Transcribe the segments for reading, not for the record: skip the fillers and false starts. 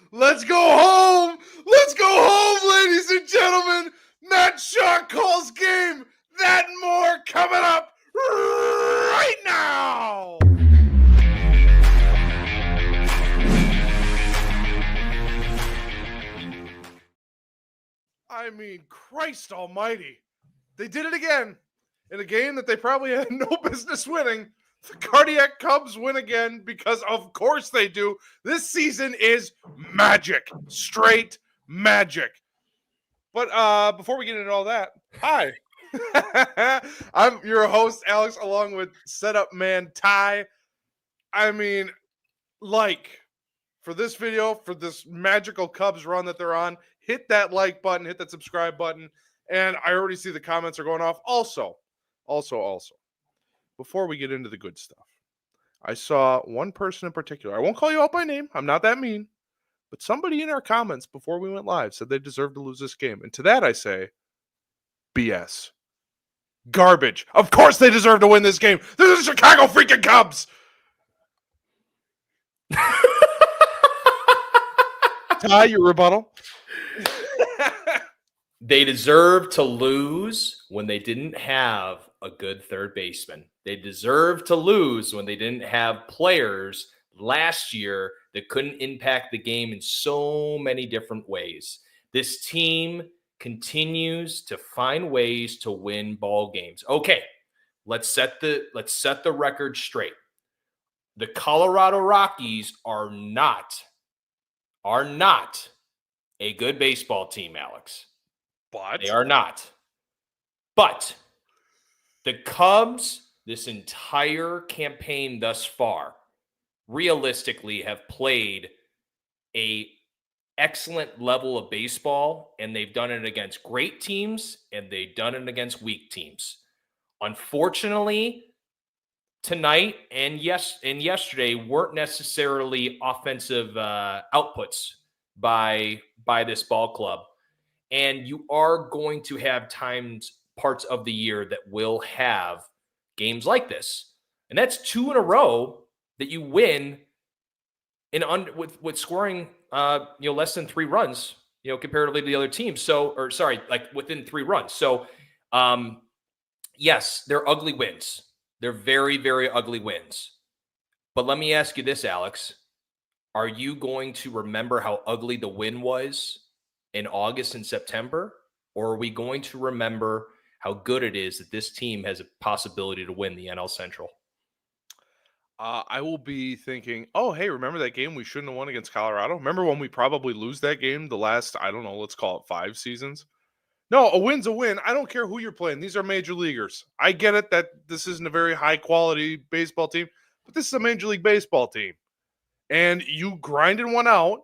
Let's go home! Let's go home, ladies and gentlemen! Matt Shaw calls game! That and more coming up right now! I mean, Christ almighty. They did it again in a game that they probably had no business winning. The Cardiac Cubs win again because of course they do. This season is magic. Straight magic. But before we get into all that, hi. I'm your host, Alex, along with setup man Ty. I mean, for this video, for this magical Cubs run that they're on, hit that like button, hit that subscribe button, and I already see the comments are going off. Also, before we get into the good stuff, I saw one person in particular. I won't call you out by name. I'm not that mean. But somebody in our comments before we went live said they deserve to lose this game. And to that I say, BS. Garbage. Of course they deserve to win this game. They're the Chicago freaking Cubs. Ty, your rebuttal? They deserve to lose when they didn't have a good third baseman. They deserve to lose when they didn't have players last year that couldn't impact the game in so many different ways. This team continues to find ways to win ball games. Okay, let's set the record straight. The Colorado Rockies are not a good baseball team, Alex. But they are not. But the Cubs, this entire campaign thus far, realistically have played a excellent level of baseball, and they've done it against great teams, and they've done it against weak teams. Unfortunately, tonight and yesterday weren't necessarily offensive outputs by this ball club. And you are going to have parts of the year that will have games like this. And that's 2 in a row that you win with scoring less than 3 runs, comparatively to the other teams. Within 3 runs. So yes, they're ugly wins. They're very, very ugly wins. But let me ask you this, Alex. Are you going to remember how ugly the win was in August and September? Or are we going to remember how good it is that this team has a possibility to win the NL Central? I will be thinking, oh, hey, remember that game we shouldn't have won against Colorado? Remember when we probably lose that game the last, I don't know, let's call it 5 seasons? No, a win's a win. I don't care who you're playing. These are major leaguers. I get it that this isn't a very high-quality baseball team, but this is a Major League Baseball team. And you grinded one out,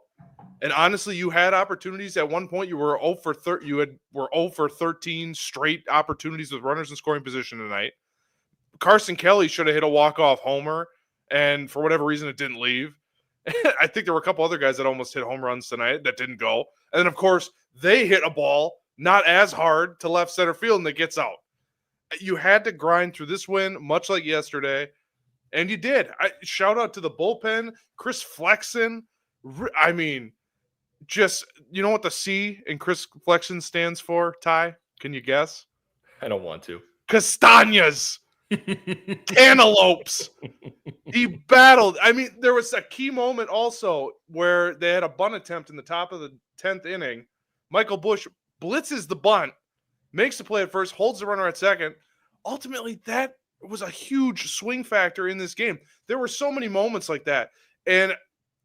and honestly, you had opportunities. At one point, you were 0 for 13. You were 0 for 13 straight opportunities with runners in scoring position tonight. Carson Kelly should have hit a walk-off homer, and for whatever reason, it didn't leave. I think there were a couple other guys that almost hit home runs tonight that didn't go. And then, of course, they hit a ball not as hard to left center field, and it gets out. You had to grind through this win, much like yesterday, and you did. Shout out to the bullpen, Chris Flexen. I mean, just, you know what the C in Chris Flexen stands for, Ty? Can you guess? I don't want to. Castañas. Cantaloupes. He battled. I mean, there was a key moment also where they had a bunt attempt in the top of the 10th inning. Michael Busch blitzes the bunt, makes the play at first, holds the runner at second. Ultimately, that was a huge swing factor in this game. There were so many moments like that. And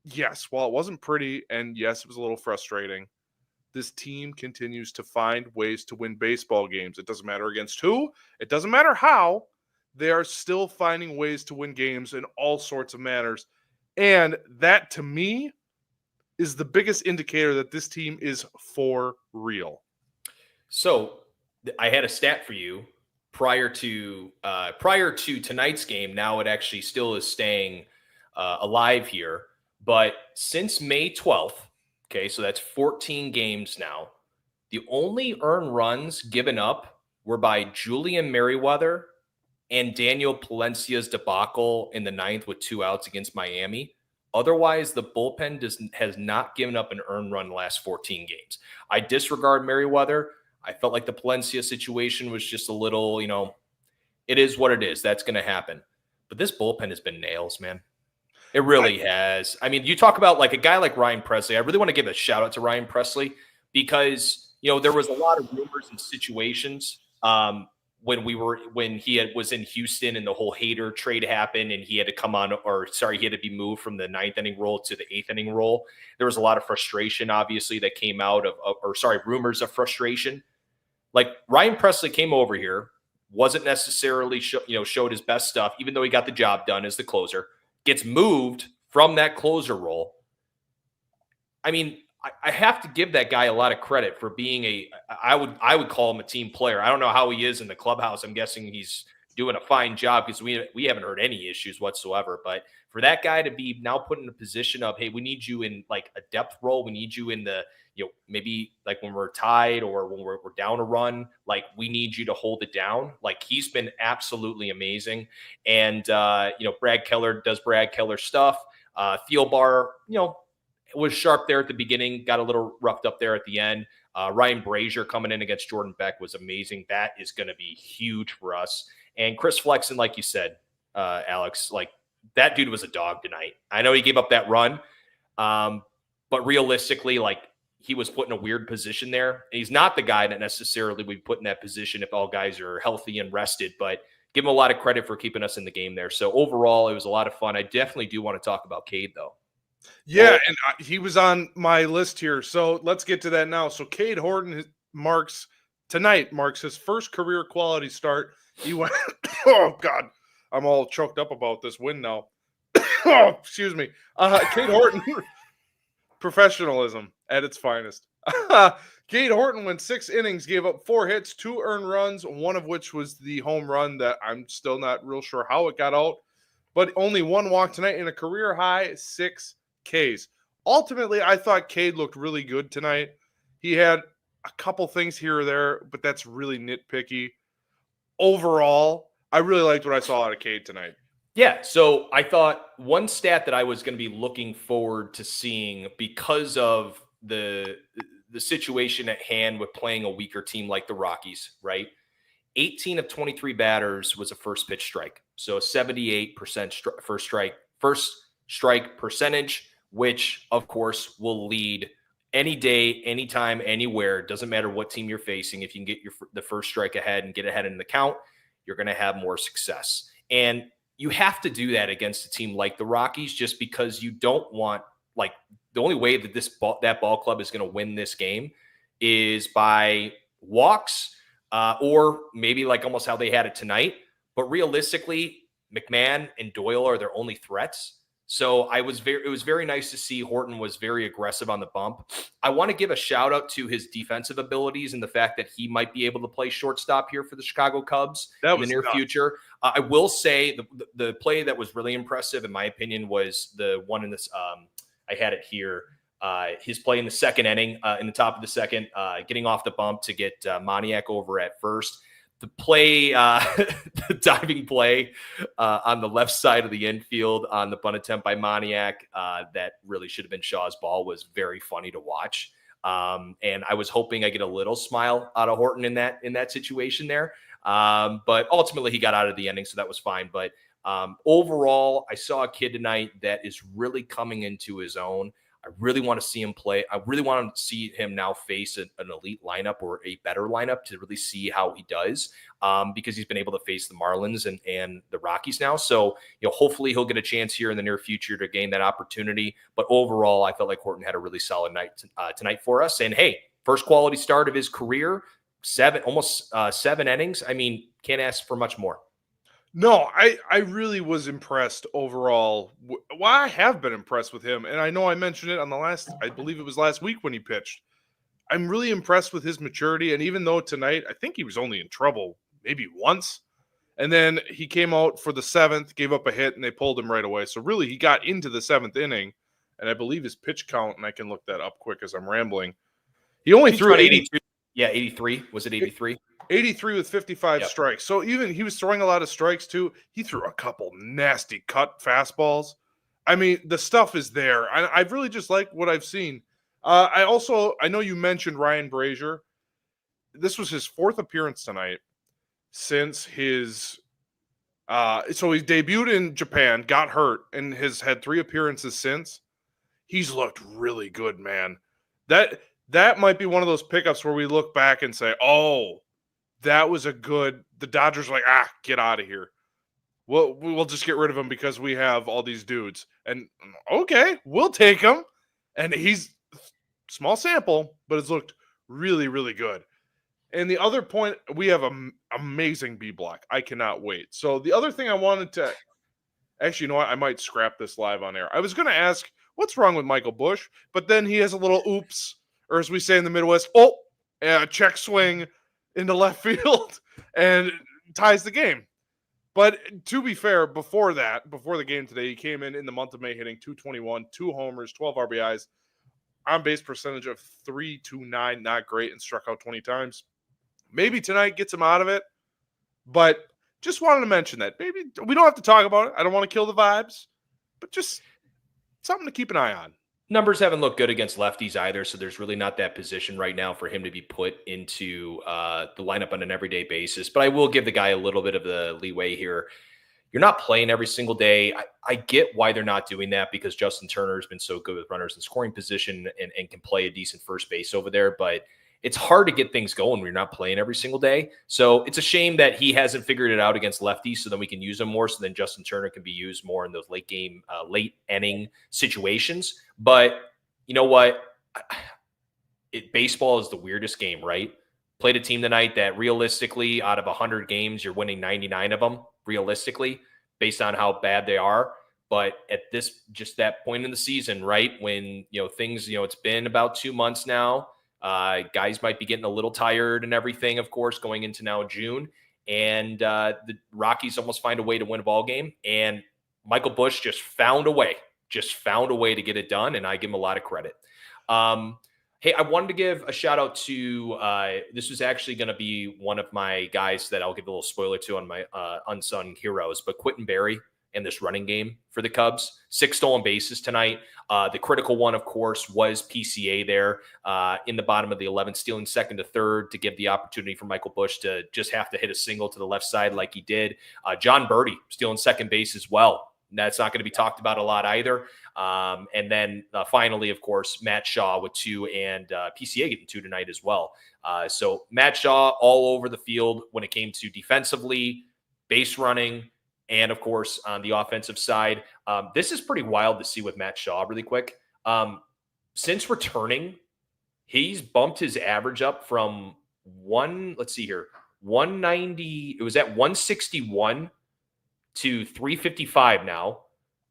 yes, while it wasn't pretty, and yes, it was a little frustrating, this team continues to find ways to win baseball games. It doesn't matter against who, it doesn't matter how. They are still finding ways to win games in all sorts of manners. And that, to me, is the biggest indicator that this team is for real. So I had a stat for you prior to tonight's game. Now it actually still is staying alive here. But since May 12th, okay, so that's 14 games now, the only earned runs given up were by Julian Merriweather and Daniel Palencia's debacle in the 9th with 2 outs against Miami. Otherwise, the bullpen has not given up an earned run in the last 14 games. I disregard Merriweather. I felt like the Palencia situation was just a little, it is what it is. That's going to happen. But this bullpen has been nails, man. It really has. I mean, you talk about like a guy like Ryan Presley. I really want to give a shout out to Ryan Presley because, there was a lot of rumors and situations when he was in Houston and the whole Hader trade happened and he had to he had to be moved from the 9th inning role to the 8th inning role. There was a lot of frustration, obviously, that came out rumors of frustration. Like Ryan Presley came over here, wasn't necessarily showed his best stuff, even though he got the job done as the closer, gets moved from that closer role. I mean, I have to give that guy a lot of credit for being I would call him a team player. I don't know how he is in the clubhouse. I'm guessing he's doing a fine job because we haven't heard any issues whatsoever. But for that guy to be now put in a position of, hey, we need you in like a depth role. We need you in the, maybe like when we're tied or when we're down a run, like we need you to hold it down. Like he's been absolutely amazing. And, Brad Keller does Brad Keller stuff. Thielbar, was sharp there at the beginning, got a little roughed up there at the end. Ryan Brazier coming in against Jordan Beck was amazing. That is going to be huge for us. And Chris Flexen, like you said, Alex, like that dude was a dog tonight. I know he gave up that run, but realistically, like he was put in a weird position there. He's not the guy that necessarily would put in that position if all guys are healthy and rested, but give him a lot of credit for keeping us in the game there. So overall, it was a lot of fun. I definitely do want to talk about Cade, though. Yeah, and he was on my list here. So let's get to that now. So Cade Horton marks his first career quality start. He went, oh, God, I'm all choked up about this win now. Oh, excuse me. Cade Horton, professionalism at its finest. Cade Horton went 6 innings, gave up 4 hits, 2 earned runs, one of which was the home run that I'm still not real sure how it got out, but only 1 walk tonight in a career high 6 Ks. Ultimately, I thought Cade looked really good tonight. He had a couple things here or there, but that's really nitpicky. Overall, I really liked what I saw out of Cade tonight. Yeah, so I thought one stat that I was going to be looking forward to seeing because of the situation at hand with playing a weaker team like the Rockies, right? 18 of 23 batters was a first pitch strike. So 78% first strike percentage, which of course will lead any day, anytime, anywhere. Doesn't matter what team you're facing. If you can get the first strike ahead and get ahead in the count, you're going to have more success. And you have to do that against a team like the Rockies, just because you don't want, like, the only way that that ball club is going to win this game is by walks, or maybe like almost how they had it tonight. But realistically, McMahon and Doyle are their only threats. So it was very nice to see Horton was very aggressive on the bump. I want to give a shout out to his defensive abilities and the fact that he might be able to play shortstop here for the Chicago Cubs in the near future. I will say the play that was really impressive, in my opinion, was the one in this. I had it here. His play in the second inning, in the top of the second, getting off the bump to get Moniak over at first. The play, the diving play on the left side of the infield on the bunt attempt by Moniak, that really should have been Shaw's ball, was very funny to watch. And I was hoping I get a little smile out of Horton in that situation there. But ultimately he got out of the inning, so that was fine. But overall, I saw a kid tonight that is really coming into his own. I really want to see him play. I really want to see him now face an elite lineup or a better lineup to really see how he does, because he's been able to face the Marlins and the Rockies now. So, hopefully he'll get a chance here in the near future to gain that opportunity. But overall, I felt like Horton had a really solid night tonight for us. And hey, first quality start of his career, almost 7 innings. I mean, can't ask for much more. No, I really was impressed overall. Well, I have been impressed with him, and I know I mentioned it on I believe it was last week when he pitched. I'm really impressed with his maturity, and even though tonight I think he was only in trouble maybe once, and then he came out for the 7th, gave up a hit, and they pulled him right away. So really, he got into the 7th inning, and I believe his pitch count, and I can look that up quick as I'm rambling. He only threw 82. Yeah, 83. Was it 83? 83 with 55 strikes. So even he was throwing a lot of strikes too. He threw a couple nasty cut fastballs. I mean, the stuff is there. I really just like what I've seen. I know you mentioned Ryan Brazier. This was his 4th appearance tonight since his so he debuted in Japan, got hurt, and has had 3 appearances since. He's looked really good, man. That might be one of those pickups where we look back and say, oh, that was the Dodgers are like, get out of here. We'll just get rid of him because we have all these dudes. And okay, we'll take him. And he's small sample, but it's looked really, really good. And the other point, we have an amazing B block. I cannot wait. So the other thing I wanted to actually, you know what? I might scrap this live on air. I was going to ask, what's wrong with Michael Busch? But then he has a little oops, or as we say in the Midwest, check swing into left field and ties the game. But to be fair, before the game today, he came in the month of May hitting .221, 2 homers, 12 RBIs, on base percentage of .329, not great, and struck out 20 times. Maybe tonight gets him out of it, but just wanted to mention that. Maybe we don't have to talk about it. I don't want to kill the vibes, but just something to keep an eye on. Numbers haven't looked good against lefties either, so there's really not that position right now for him to be put into the lineup on an everyday basis. But I will give the guy a little bit of the leeway here. You're not playing every single day. I get why they're not doing that because Justin Turner has been so good with runners in scoring position and can play a decent first base over there. But it's hard to get things going when you're not playing every single day. So it's a shame that he hasn't figured it out against lefties so then we can use him more. So then Justin Turner can be used more in those late inning situations. But you know what? Baseball is the weirdest game, right? Played a team tonight that realistically out of 100 games, you're winning 99 of them realistically based on how bad they are. But at that point in the season, right? When, things, it's been about 2 months now. Guys might be getting a little tired and everything, of course, going into now June. And the Rockies almost find a way to win a ball game. And Michael Busch just found a way to get it done. And I give him a lot of credit. Hey, I wanted to give a shout out to, this was actually going to be one of my guys that I'll give a little spoiler to on my unsung heroes, but Quentin Berry in this running game for the Cubs. 6 stolen bases tonight. The critical one, of course, was PCA there in the bottom of the 11th, stealing second to third to give the opportunity for Michael Busch to just have to hit a single to the left side like he did. John Birdie stealing second base as well. That's not going to be talked about a lot either. And then finally, of course, Matt Shaw with 2 and PCA getting 2 tonight as well. So Matt Shaw all over the field when it came to defensively, base running, and of course, on the offensive side. This is pretty wild to see with Matt Shaw really quick. Since returning, he's bumped his average up from 190. It was at 161 to 355 now.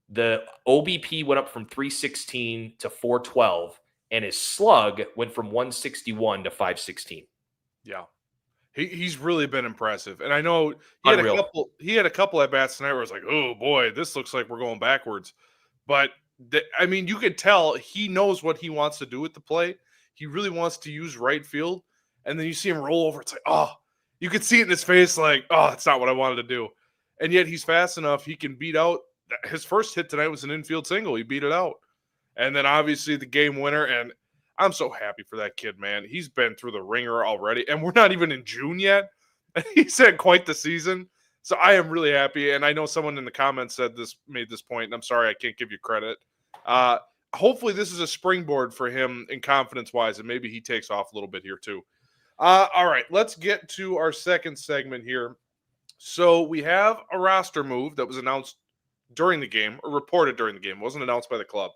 The OBP went up from 316 to 412, and his slug went from 161 to 516. Yeah. He's really been impressive. And I know he had a couple at bats tonight where it's like, oh boy, this looks like we're going backwards. But you could tell he knows what he wants to do with the play. He really wants to use right field. And then you see him roll over. It's like, oh, you could see it in his face like, oh, that's not what I wanted to do. And yet he's fast enough. He can beat out. His first hit tonight was an infield single. He beat it out. And then obviously the game winner. And I'm so happy for that kid, man. He's been through the ringer already, and we're not even in June yet. He's had quite the season. So I am really happy, and I know someone in the comments made this point, and I'm sorry I can't give you credit. Hopefully this is a springboard for him in confidence-wise, and maybe he takes off a little bit here too. All right, let's get to our second segment here. So we have a roster move that was announced during the game, or reported during the game. It wasn't announced by the club.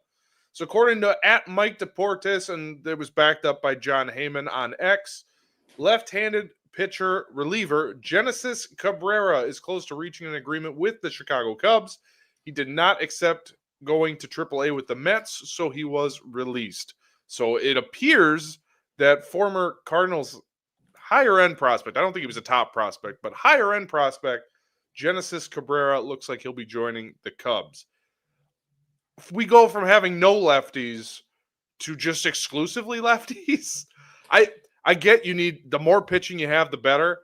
So according to @Mike Deportes, and it was backed up by John Heyman on X, left-handed pitcher reliever Genesis Cabrera is close to reaching an agreement with the Chicago Cubs. He did not accept going to AAA with the Mets, so he was released. So it appears that former Cardinals higher-end prospect, I don't think he was a top prospect, but higher-end prospect, Genesis Cabrera, looks like he'll be joining the Cubs. If we go from having no lefties to just exclusively lefties, I get you need the more pitching you have, the better.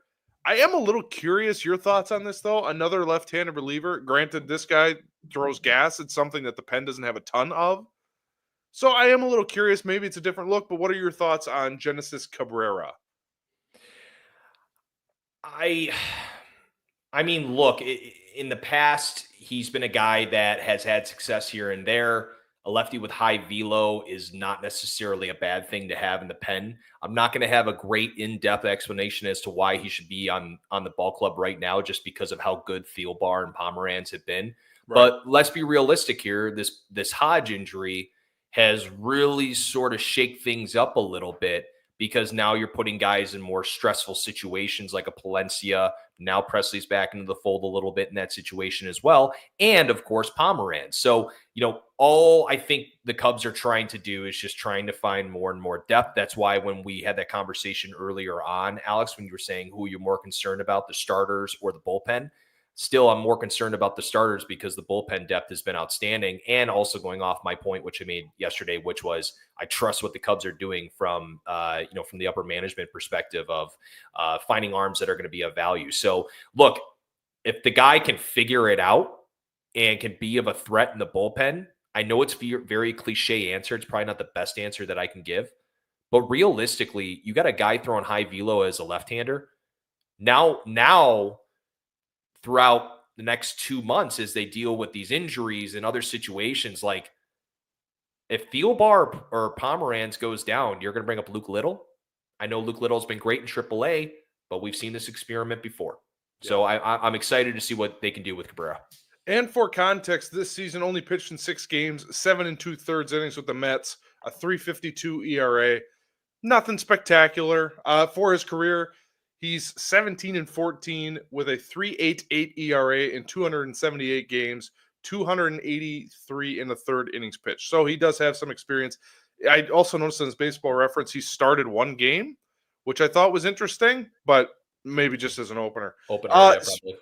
I am a little curious your thoughts on this, though. Another left-handed reliever. Granted, this guy throws gas. It's something that the pen doesn't have a ton of. So I am a little curious. Maybe it's a different look, but what are your thoughts on Genesis Cabrera? I mean, look, in the past, he's been a guy that has had success here and there. A lefty with high velo is not necessarily a bad thing to have in the pen. I'm not going to have a great in-depth explanation as to why he should be on the ball club right now, just because of how good Thielbar and Pomeranz have been. Right. But let's be realistic here. This Hodge injury has really sort of shake things up a little bit, because now you're putting guys in more stressful situations like a Palencia. Now Presley's back into the fold a little bit in that situation as well. And, of course, Pomeranz. So, all I think the Cubs are trying to do is just trying to find more and more depth. That's why when we had that conversation earlier on, Alex, when you were saying who you're more concerned about, the starters or the bullpen, still, I'm more concerned about the starters because the bullpen depth has been outstanding. And also going off my point, which I made yesterday, which was I trust what the Cubs are doing from the upper management perspective of finding arms that are going to be of value. So, look, if the guy can figure it out and can be of a threat in the bullpen, I know it's a very cliche answer. It's probably not the best answer that I can give. But realistically, you got a guy throwing high velo as a left-hander. Now, throughout the next 2 months, as they deal with these injuries and other situations, like if Thielbar or Pomeranz goes down, you're going to bring up Luke Little. I know Luke Little's been great in AAA, but we've seen this experiment before. Yeah. So I'm excited to see what they can do with Cabrera. And for context, this season only pitched in 6 games, 7 2/3 innings with the Mets, a 3.52 ERA. Nothing spectacular. For his career, he's 17-14 with a 3.88 ERA in 278 games, 283 in the third innings pitched. So he does have some experience. I also noticed in his Baseball Reference, he started 1 game, which I thought was interesting, but maybe just as an opener. Yeah, probably.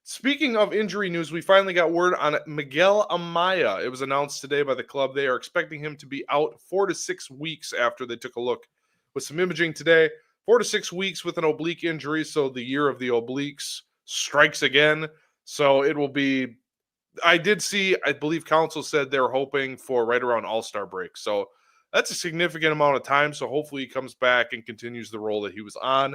Speaking of injury news, we finally got word on Miguel Amaya. It was announced today by the club. They are expecting him to be out 4 to 6 weeks after they took a look with some imaging today. 4 to 6 weeks with an oblique injury, so the year of the obliques strikes again. So it will be, I believe Council said they're hoping for right around All-Star break. So that's a significant amount of time, so hopefully he comes back and continues the role that he was on.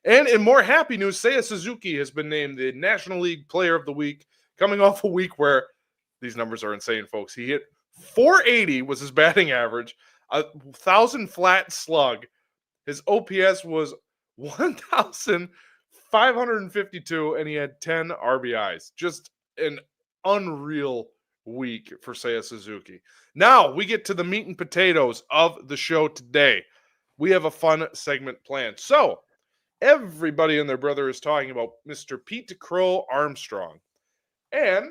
And in more happy news, Seiya Suzuki has been named the National League Player of the Week, coming off a week where these numbers are insane, folks. He hit 480 was his batting average, 1,000 flat slug. His OPS was 1,552, and he had 10 RBIs. Just an unreal week for Seiya Suzuki. Now we get to the meat and potatoes of the show today. We have a fun segment planned. So everybody and their brother is talking about Mr. Pete Crow Armstrong. And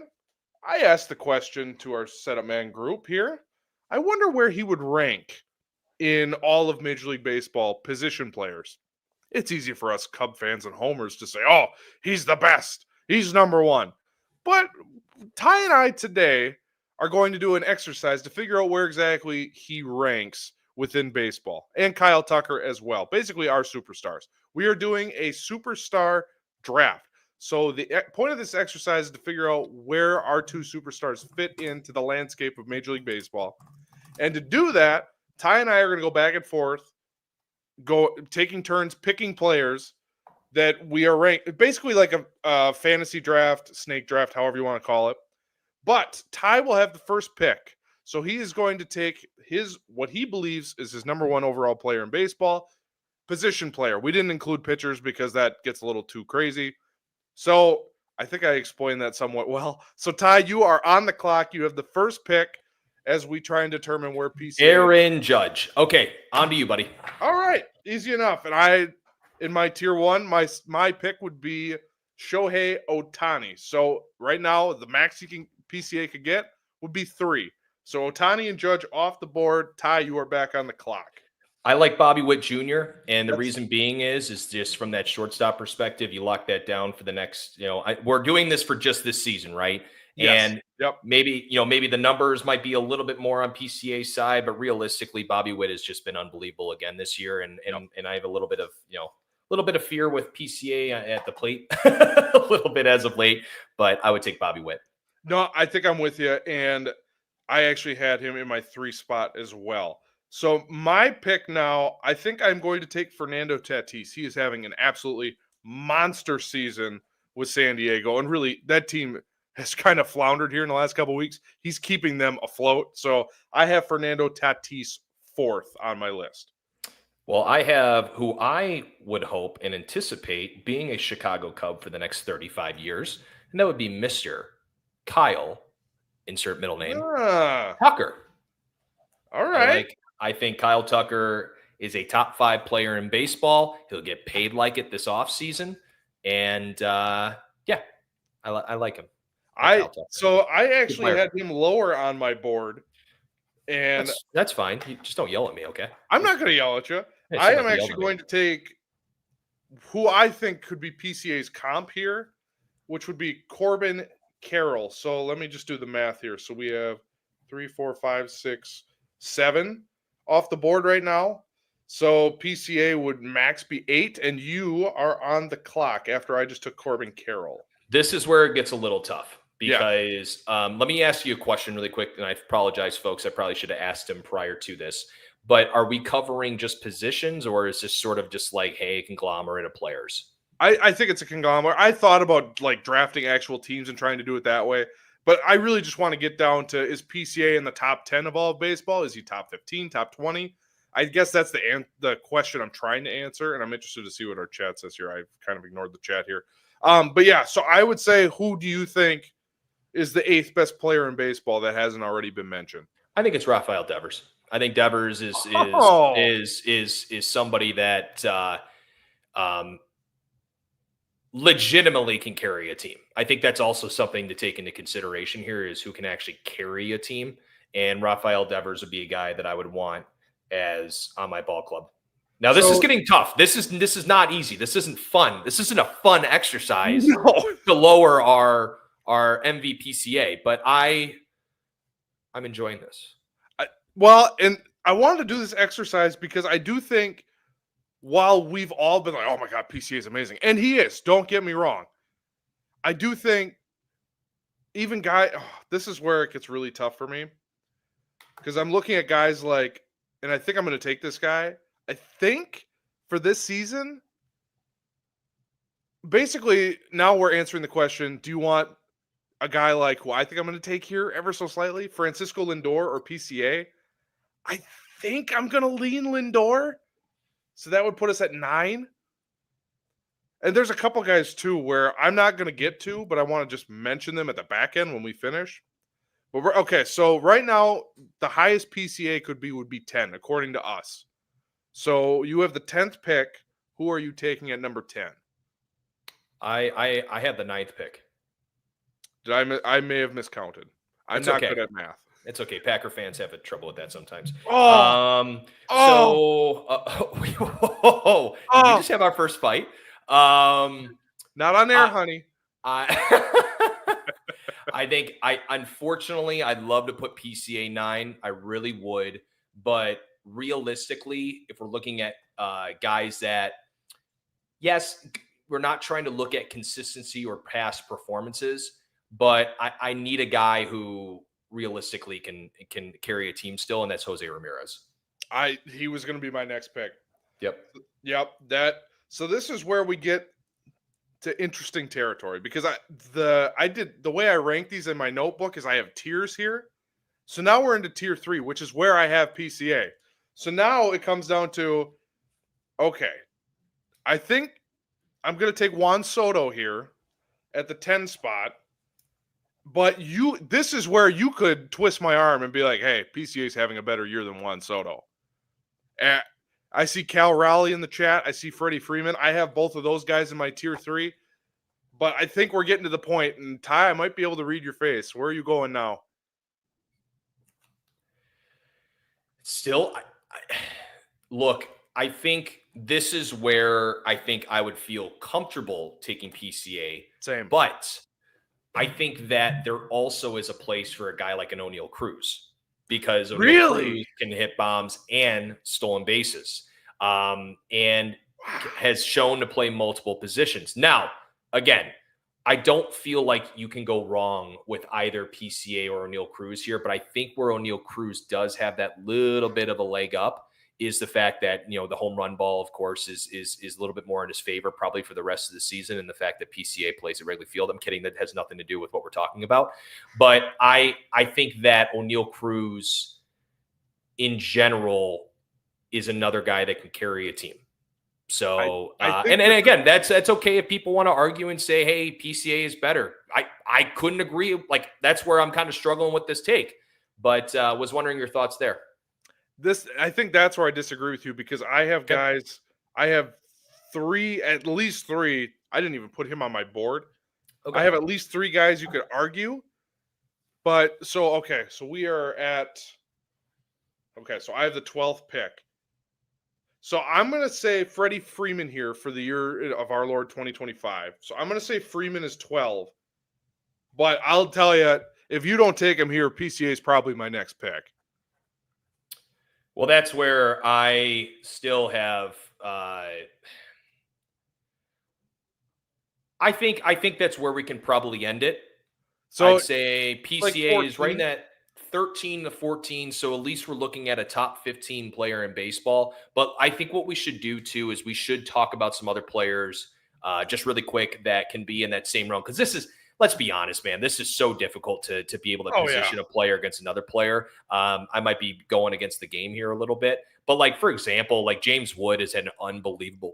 I asked the question to our Setup Man group here. I wonder where he would rank in all of Major League Baseball position players. It's easy for us Cub fans and homers to say, oh, he's the best. He's number 1. But Ty and I today are going to do an exercise to figure out where exactly he ranks within baseball. And Kyle Tucker as well. Basically our superstars. We are doing a superstar draft. So the point of this exercise is to figure out where our 2 superstars fit into the landscape of Major League Baseball. And to do that, Ty and I are going to go back and forth, taking turns picking players that we are ranked, basically like a fantasy draft, snake draft, however you want to call it. But Ty will have the first pick. So he is going to take what he believes is his number one overall player in baseball, position player. We didn't include pitchers because that gets a little too crazy. So I think I explained that somewhat well. So Ty, you are on the clock. You have the first pick as we try and determine where PCA. Aaron Judge. Okay, on to you, buddy. All right, easy enough. And in my tier one, my pick would be Shohei Ohtani. So right now, the max PCA could get would be 3. So Ohtani and Judge off the board. Ty, you are back on the clock. I like Bobby Whit Jr. And the reason being is just from that shortstop perspective, you lock that down for the next, we're doing this for just this season, right? Yes. And yep. maybe the numbers might be a little bit more on PCA side, but realistically, Bobby Whit has just been unbelievable again this year. And I have a little bit of fear with PCA at the plate, a little bit as of late, but I would take Bobby Whit. No, I think I'm with you. And I actually had him in my 3 spot as well. So my pick now, I think I'm going to take Fernando Tatis. He is having an absolutely monster season with San Diego. And really, that team has kind of floundered here in the last couple of weeks. He's keeping them afloat. So I have Fernando Tatis 4th on my list. Well, I have who I would hope and anticipate being a Chicago Cub for the next 35 years. And that would be Mr. Kyle, insert middle name, Tucker. All right. I think Kyle Tucker is a top 5 player in baseball. He'll get paid like it this offseason. And I like him. I actually had him lower on my board. And that's fine. You just don't yell at me, okay? I'm not going to yell at you. I am actually going to take who I think could be PCA's comp here, which would be Corbin Carroll. So let me just do the math here. So we have 3, 4, 5, 6, 7 off the board right now. So PCA would max be 8, and you are on the clock after I just took Corbin Carroll. This is where it gets a little tough because let me ask you a question really quick, and I apologize, folks. I probably should have asked him prior to this. But are we covering just positions, or is this sort of just like, hey, a conglomerate of players? I think it's a conglomerate. I thought about like drafting actual teams and trying to do it that way. But I really just want to get down to, is PCA in the top 10 of all of baseball? Is he top 15, top 20? I guess that's the question I'm trying to answer, and I'm interested to see what our chat says here. I've kind of ignored the chat here. But yeah, so I would say, who do you think is the 8th best player in baseball that hasn't already been mentioned? I think it's Rafael Devers. I think Devers is somebody that legitimately can carry a team. I think that's also something to take into consideration here is who can actually carry a team. And Rafael Devers would be a guy that I would want as on my ball club. Now, this is getting tough. This is not easy. This isn't fun. This isn't a fun exercise to lower our MVPCA, but I'm enjoying this. And I wanted to do this exercise because I do think while we've all been like, oh my God, PCA is amazing. And he is, don't get me wrong. I do think even this is where it gets really tough for me. Because I'm looking at guys like, and I think I'm going to take this guy. I think for this season, basically now we're answering the question, do you want a guy like who I think I'm going to take here ever so slightly, Francisco Lindor or PCA? I think I'm going to lean Lindor. So that would put us at 9. And there's a couple guys too where I'm not going to get to, but I want to just mention them at the back end when we finish. But okay, so right now the highest PCA would be 10 according to us. So you have the 10th pick. Who are you taking at number 10? I had the 9th pick. I may have miscounted. I'm not good at math. It's okay. Packer fans have trouble with that sometimes. Did we just have our first fight? Not on air, honey. I think unfortunately, I'd love to put PCA 9. I really would. But realistically, if we're looking at guys that, yes, we're not trying to look at consistency or past performances, but I need a guy who realistically can carry a team still, and that's Jose Ramirez. He was going to be my next pick. Yep. Yep. So this is where we get to interesting territory because I did the way I rank these in my notebook is I have tiers here. So now we're into tier 3, which is where I have PCA. So now it comes down to, okay, I think I'm going to take Juan Soto here at the 10 spot. But this is where you could twist my arm and be like, hey, PCA's having a better year than Juan Soto. I see Cal Raleigh in the chat. I see Freddie Freeman. I have both of those guys in my tier 3. But I think we're getting to the point, and Ty, I might be able to read your face. Where are you going now? Still, look, I think this is where I think I would feel comfortable taking PCA. Same. But I think that there also is a place for a guy like an ONeal Cruz because ONeal Cruz can hit bombs and stolen bases and has shown to play multiple positions. Now, again, I don't feel like you can go wrong with either PCA or ONeal Cruz here, but I think where ONeal Cruz does have that little bit of a leg up is the fact that, the home run ball, of course, is a little bit more in his favor probably for the rest of the season, and the fact that PCA plays at Wrigley Field. I'm kidding. That has nothing to do with what we're talking about. But I think that ONeal Cruz in general is another guy that can carry a team. So, and again, that's okay if people want to argue and say, hey, PCA is better. I couldn't agree. Like, that's where I'm kind of struggling with this take, but was wondering your thoughts there. I think that's where I disagree with you because I have guys, I have at least three. I didn't even put him on my board. Okay. I have at least 3 guys you could argue. But so we are at, so I have the 12th pick. So I'm going to say Freddie Freeman here for the year of our Lord 2025. So I'm going to say Freeman is 12. But I'll tell you, if you don't take him here, PCA is probably my next pick. Well, that's where I still have. I think that's where we can probably end it. So I'd say PCA is right in that 13 to 14. So at least we're looking at a top 15 player in baseball. But I think what we should do too is we should talk about some other players just really quick that can be in that same realm. Because this is, let's be honest, man, this is so difficult to be able to position a player against another player. I might be going against the game here a little bit. But like, for example, like James Wood has had an unbelievable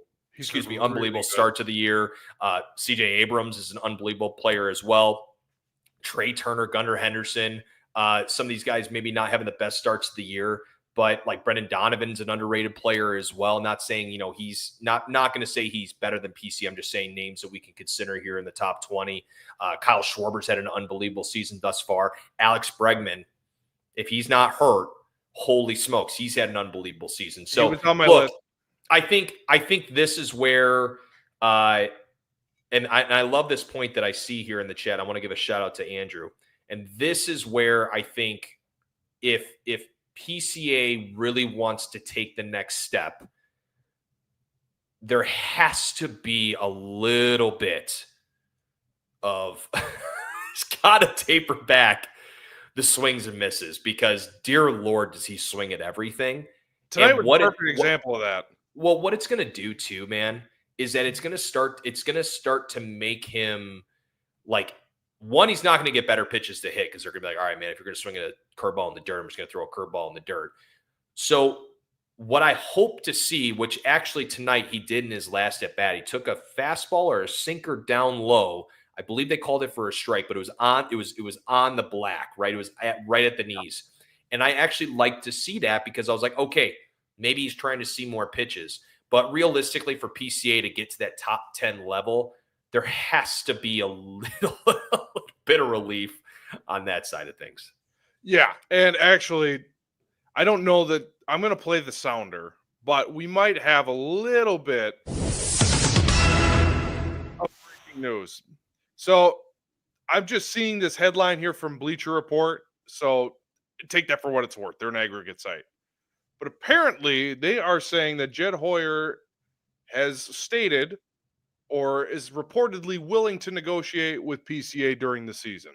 start to the year. CJ Abrams is an unbelievable player as well. Trey Turner, Gunnar Henderson, some of these guys maybe not having the best starts of the year, but like Brendan Donovan's an underrated player as well. Not saying, he's not going to say he's better than PC. I'm just saying names that we can consider here in the top 20. Kyle Schwarber's had an unbelievable season thus far. Alex Bregman, if he's not hurt, holy smokes, he's had an unbelievable season. So he was on my list. I think this is where, and I love this point that I see here in the chat. I want to give a shout out to Andrew. And this is where I think if PCA really wants to take the next step, there has to be a little bit of he's got to taper back the swings and misses because, dear Lord, does he swing at everything. Tonight was a perfect example of that. Well, what it's going to do too, man, is that it's going to start to make him like, one, he's not going to get better pitches to hit because they're going to be like, all right, man, if you're going to swing a curveball in the dirt, I'm just going to throw a curveball in the dirt. So what I hope to see, which actually tonight he did in his last at bat, he took a fastball or a sinker down low. I believe they called it for a strike, but it was on the black, right? It was right at the knees. And I actually like to see that because I was like, okay, maybe he's trying to see more pitches. But realistically, for PCA to get to that top 10 level, there has to be a little bit of relief on that side of things. Yeah, and actually, I don't know that I'm going to play the sounder, but we might have a little bit of breaking news. So I'm just seeing this headline here from Bleacher Report, so take that for what it's worth. They're an aggregate site. But apparently, they are saying that Jed Hoyer has stated or is reportedly willing to negotiate with PCA during the season.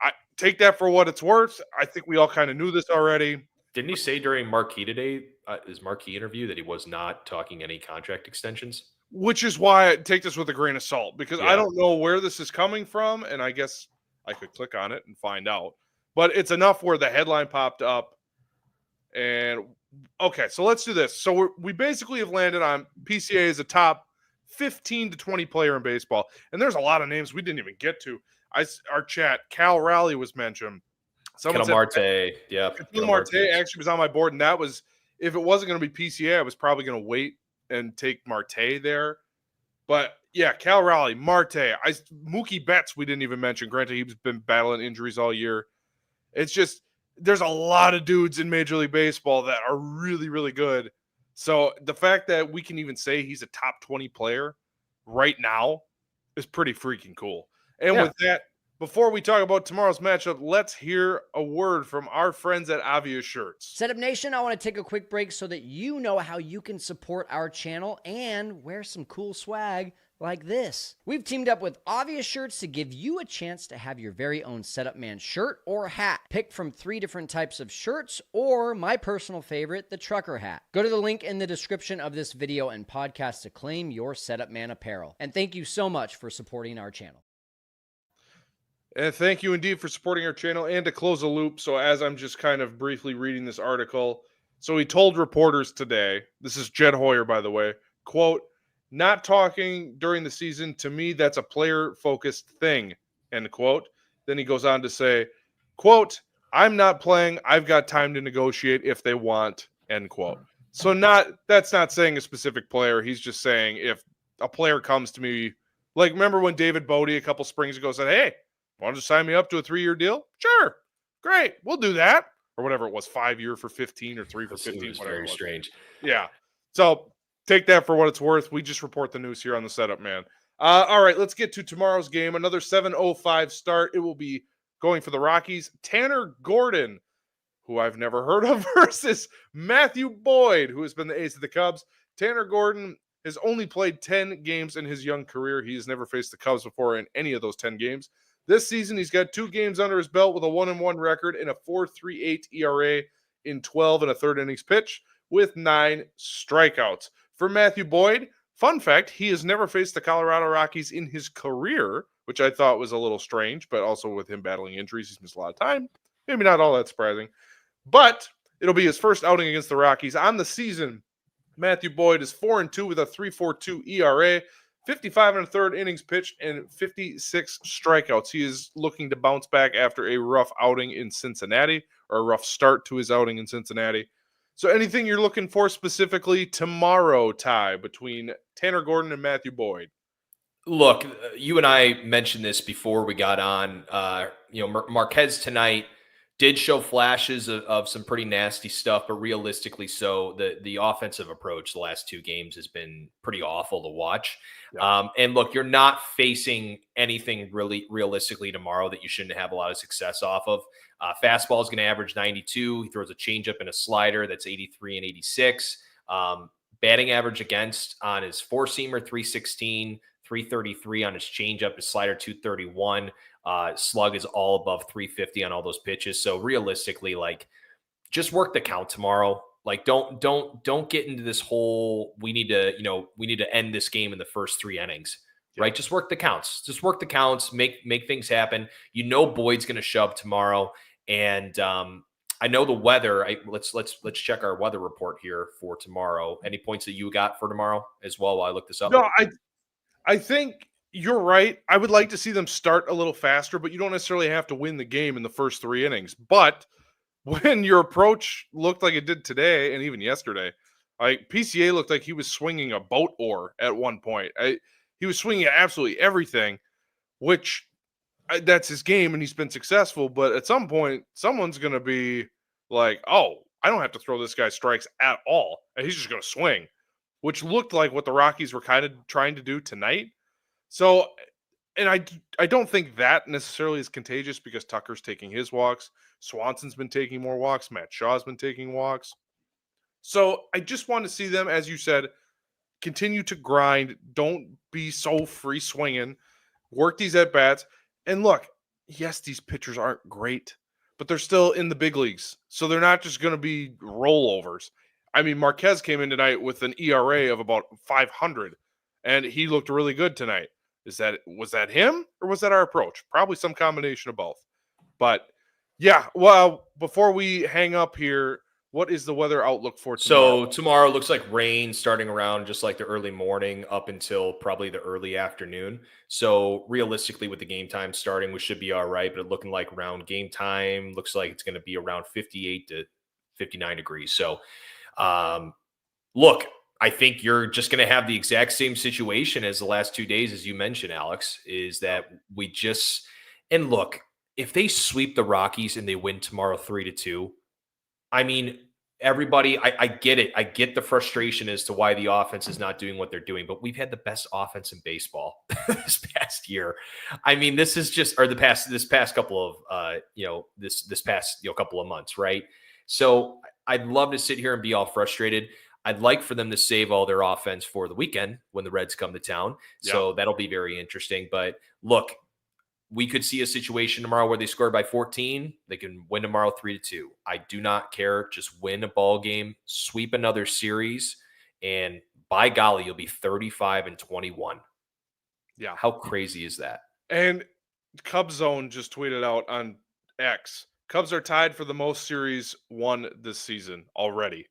I take that for what it's worth. I think we all kind of knew this already. Didn't he say during Marquee today, his Marquee interview, that he was not talking any contract extensions? Which is why I take this with a grain of salt, because I Yeah. don't know where this is coming from, and I guess I could click on it and find out. But it's enough where the headline popped up. And okay, so let's do this. So we basically have landed on PCA as a top 15 to 20 player in baseball. And there's a lot of names we didn't even get to. Our chat, Cal Raleigh was mentioned. Someone Ketel said Marte. Yeah. Ketel Marte actually was on my board, and that was, if it wasn't going to be PCA, I was probably going to wait and take Marte there. But yeah, Cal Raleigh, Marte, Mookie Betts we didn't even mention. Granted, he's been battling injuries all year. It's just, there's a lot of dudes in Major League Baseball that are really, really good. So the fact that we can even say he's a top 20 player right now is pretty freaking cool. And with that, before we talk about tomorrow's matchup, let's hear a word from our friends at Avia Shirts. Setup Nation, I want to take a quick break so that you know how you can support our channel and wear some cool swag like this. We've teamed up with Avia Shirts to give you a chance to have your very own Setup Man shirt or hat, picked from 3 different types of shirts, or my personal favorite, the trucker hat. Go to the link in the description of this video and podcast to claim your Setup Man apparel. And thank you so much for supporting our channel. And thank you indeed for supporting our channel. And to close the loop, so as I'm just kind of briefly reading this article, so he told reporters today, this is Jed Hoyer, by the way, quote, "Not talking during the season, to me, that's a player-focused thing," end quote. Then he goes on to say, quote, "I'm not playing. I've got time to negotiate if they want," end quote. So that's not saying a specific player. He's just saying if a player comes to me, like remember when David Bodie a couple springs ago said, "Hey, want to sign me up to a 3-year deal?" Sure. Great. We'll do that. Or whatever it was, 5-year for 15 or 3 for 15. It was very strange. Yeah. So take that for what it's worth. We just report the news here on the Setup Man. All right, let's get to tomorrow's game. Another 7:05 start. It will be going for the Rockies. Tanner Gordon, who I've never heard of, versus Matthew Boyd, who has been the ace of the Cubs. Tanner Gordon has only played 10 games in his young career. He has never faced the Cubs before in any of those 10 games. This season, he's got 2 games under his belt with a 1-1 record and a 4.38 ERA in 12 and a third innings pitch with 9 strikeouts. For Matthew Boyd, fun fact, he has never faced the Colorado Rockies in his career, which I thought was a little strange, but also with him battling injuries, he's missed a lot of time. Maybe not all that surprising. But it'll be his first outing against the Rockies on the season. Matthew Boyd is 4-2 with a 3.42 ERA. 55 and a third innings pitched and 56 strikeouts. He is looking to bounce back after a rough outing in Cincinnati, or a rough start to his outing in Cincinnati. So anything you're looking for specifically tomorrow, Ty, between Tanner Gordon and Matthew Boyd? Look, you and I mentioned this before we got on. Marquez tonight did show flashes of some pretty nasty stuff, but realistically, so the offensive approach the last 2 games has been pretty awful to watch. Yeah. And look, you're not facing anything really realistically tomorrow that you shouldn't have a lot of success off of. Fastball is going to average 92. He throws a changeup and a slider that's 83 and 86. Batting average against on his 4-seamer 316, 333 on his changeup, his slider 231. Slug is all above 350 on all those pitches. So realistically, like, just work the count tomorrow. Like, don't get into this whole we need to end this game in the first 3 innings, right? Just work the counts. Just work the counts. Make things happen. Boyd's going to shove tomorrow, and I know the weather. Let's check our weather report here for tomorrow. Any points that you got for tomorrow as well while I look this up? No, I think you're right. I would like to see them start a little faster, but you don't necessarily have to win the game in the first 3 innings. But when your approach looked like it did today and even yesterday, like PCA looked like he was swinging a boat oar at one point. He was swinging at absolutely everything, which that's his game and he's been successful. But at some point, someone's going to be like, oh, I don't have to throw this guy strikes at all. And he's just going to swing, which looked like what the Rockies were kind of trying to do tonight. So, and I don't think that necessarily is contagious because Tucker's taking his walks. Swanson's been taking more walks. Matt Shaw's been taking walks. So I just want to see them, as you said, continue to grind. Don't be so free swinging. Work these at-bats. And look, yes, these pitchers aren't great, but they're still in the big leagues. So they're not just going to be rollovers. I mean, Marquez came in tonight with an ERA of about 500, and he looked really good tonight. Was that him, or was that our approach? Probably some combination of both. But yeah, well, before we hang up here, what is the weather outlook for tomorrow? So tomorrow looks like rain starting around just like the early morning up until probably the early afternoon. So realistically, with the game time starting, we should be all right. But looking like around game time, looks like it's going to be around 58 to 59 degrees. So, look, I think you're just going to have the exact same situation as the last 2 days, as you mentioned, Alex, is that we just, and look, if they sweep the Rockies and they win tomorrow 3-2, I mean, everybody, I get it. I get the frustration as to why the offense is not doing what they're doing, but we've had the best offense in baseball this past year. I mean, this is just, or this past couple of, this past, couple of months, right? So I'd love to sit here and be all frustrated. I'd like for them to save all their offense for the weekend when the Reds come to town. Yeah. So that'll be very interesting. But look, we could see a situation tomorrow where they score by 14. They can win tomorrow 3-2. I do not care. Just win a ball game, sweep another series, and by golly, you'll be 35-21. Yeah. How crazy is that? And Cubs Zone just tweeted out on X, Cubs are tied for the most series won this season already.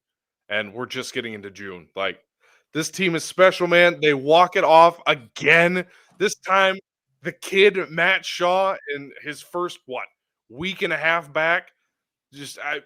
And we're just getting into June. Like, this team is special, man. They walk it off again. This time, the kid, Matt Shaw, in his first, week and a half back, the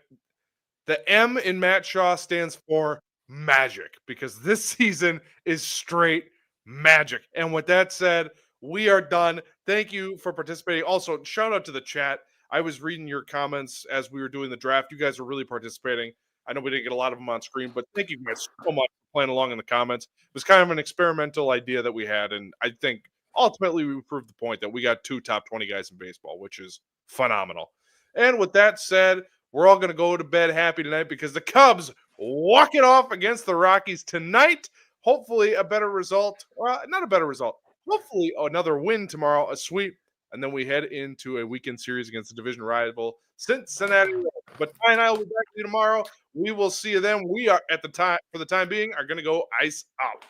M in Matt Shaw stands for magic, because this season is straight magic. And with that said, we are done. Thank you for participating. Also, shout out to the chat. I was reading your comments as we were doing the draft. You guys were really participating. I know we didn't get a lot of them on screen, but thank you guys so much for playing along in the comments. It was kind of an experimental idea that we had, and I think ultimately we proved the point that we got 2 top 20 guys in baseball, which is phenomenal. And with that said, we're all going to go to bed happy tonight because the Cubs walk it off against the Rockies tonight. Hopefully a better result. Well, not a better result. Hopefully another win tomorrow, a sweep, and then we head into a weekend series against the division rival Cincinnati. But fine, I will be back to you tomorrow. We will see you then. We are, at the time, for the time being, are going to go ice out.